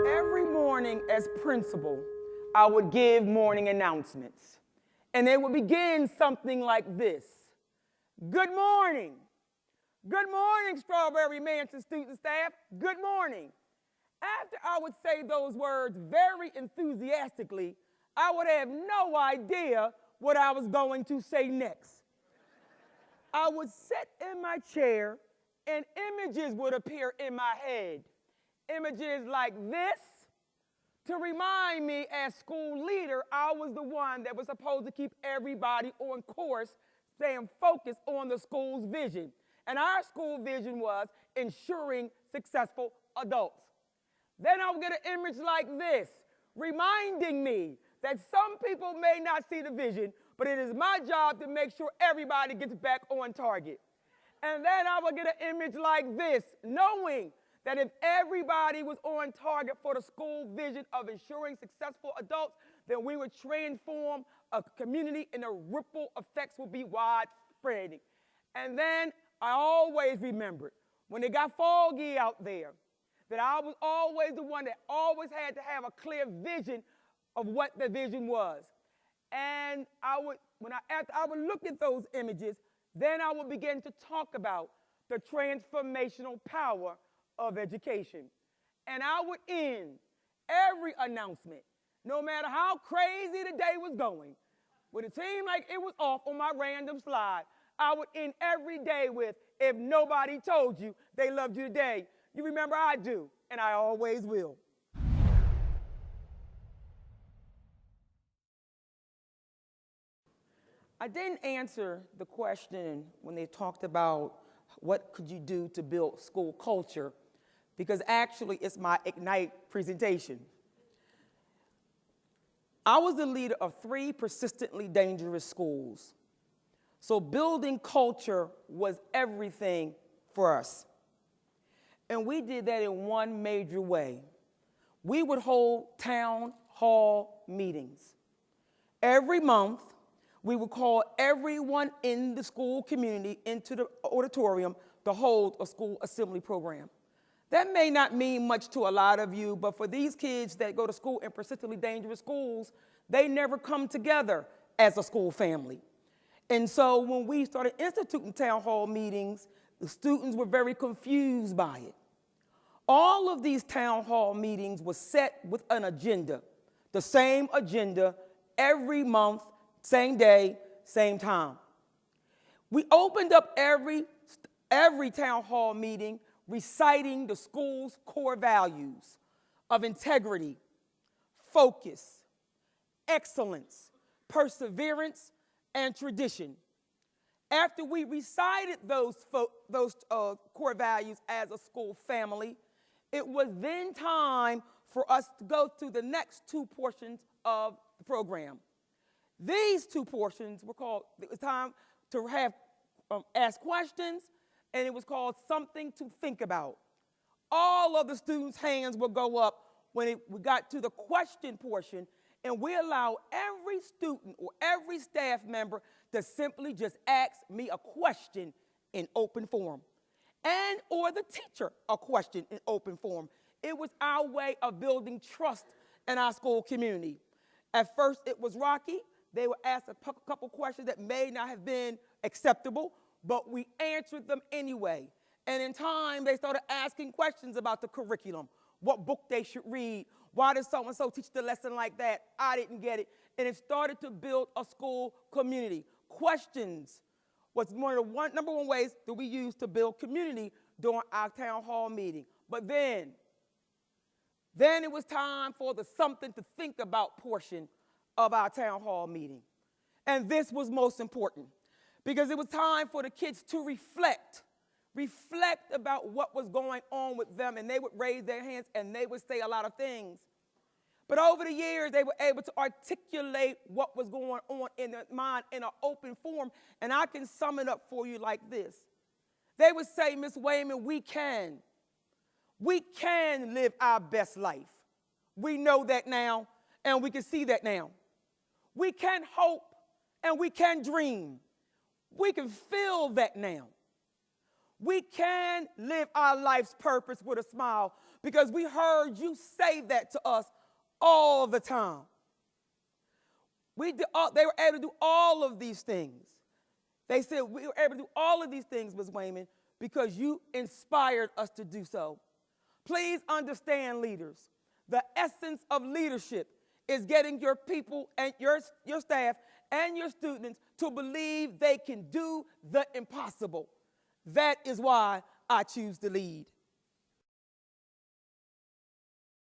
Every morning as principal, I would give morning announcements. And they would begin something like this. Good morning. Good morning, Strawberry Mansion student staff. Good morning. After I would say those words very enthusiastically, I would have no idea what I was going to say next. I would sit in my chair and images would appear in my head. Images like this to remind me as school leader, I was the one that was supposed to keep everybody on course, staying focused on the school's vision. And our school vision was ensuring successful adults. Then I would get an image like this, reminding me that some people may not see the vision, but it is my job to make sure everybody gets back on target. And then I would get an image like this, knowing that if everybody was on target for the school vision of ensuring successful adults, then we would transform a community and the ripple effects would be widespread. And then I always remembered, when it got foggy out there, that I was always the one that always had to have a clear vision of what the vision was. And after I would look at those images, then I would begin to talk about the transformational power of education. And I would end every announcement, no matter how crazy the day was going, when it seemed like it was off on my random slide, I would end every day with, if nobody told you they loved you today, you remember I do, and I always will. I didn't answer the question when they talked about what could you do to build school culture, because actually it's my Ignite presentation. I was the leader of 3 persistently dangerous schools. So building culture was everything for us. And we did that in one major way. We would hold town hall meetings. Every month, we would call everyone in the school community into the auditorium to hold a school assembly program. That may not mean much to a lot of you, but for these kids that go to school in persistently dangerous schools, they never come together as a school family. And so when we started instituting town hall meetings, the students were very confused by it. All of these town hall meetings were set with an agenda, the same agenda every month, same day, same time. We opened up every town hall meeting reciting the school's core values of integrity, focus, excellence, perseverance, and tradition. After we recited those core values as a school family, it was then time for us to go through the next 2 portions of the program. These 2 portions were called, it was time to have ask questions, and it was called something to think about. All of the students' hands would go up when we got to the question portion, and we allow every student or every staff member to simply just ask me a question in open forum, and or the teacher a question in open forum. It was our way of building trust in our school community. At first, it was rocky. They would ask a couple questions that may not have been acceptable, but we answered them anyway. And in time, they started asking questions about the curriculum, what book they should read, why does so-and-so teach the lesson like that? I didn't get it. And it started to build a school community. Questions was one of the number one ways that we used to build community during our town hall meeting. But then it was time for the something to think about portion of our town hall meeting. And this was most important because it was time for the kids to reflect about what was going on with them, and they would raise their hands and they would say a lot of things. But over the years, they were able to articulate what was going on in their mind in an open forum, and I can sum it up for you like this. They would say, Ms. Wayman, we can live our best life. We know that now, and we can see that now. We can hope, and we can dream. We can feel that now. We can live our life's purpose with a smile because we heard you say that to us all the time. They were able to do all of these things. They said we were able to do all of these things, Ms. Wayman, because you inspired us to do so. Please understand, leaders, the essence of leadership is getting your people and your staff and your students to believe they can do the impossible. That is why I choose to lead.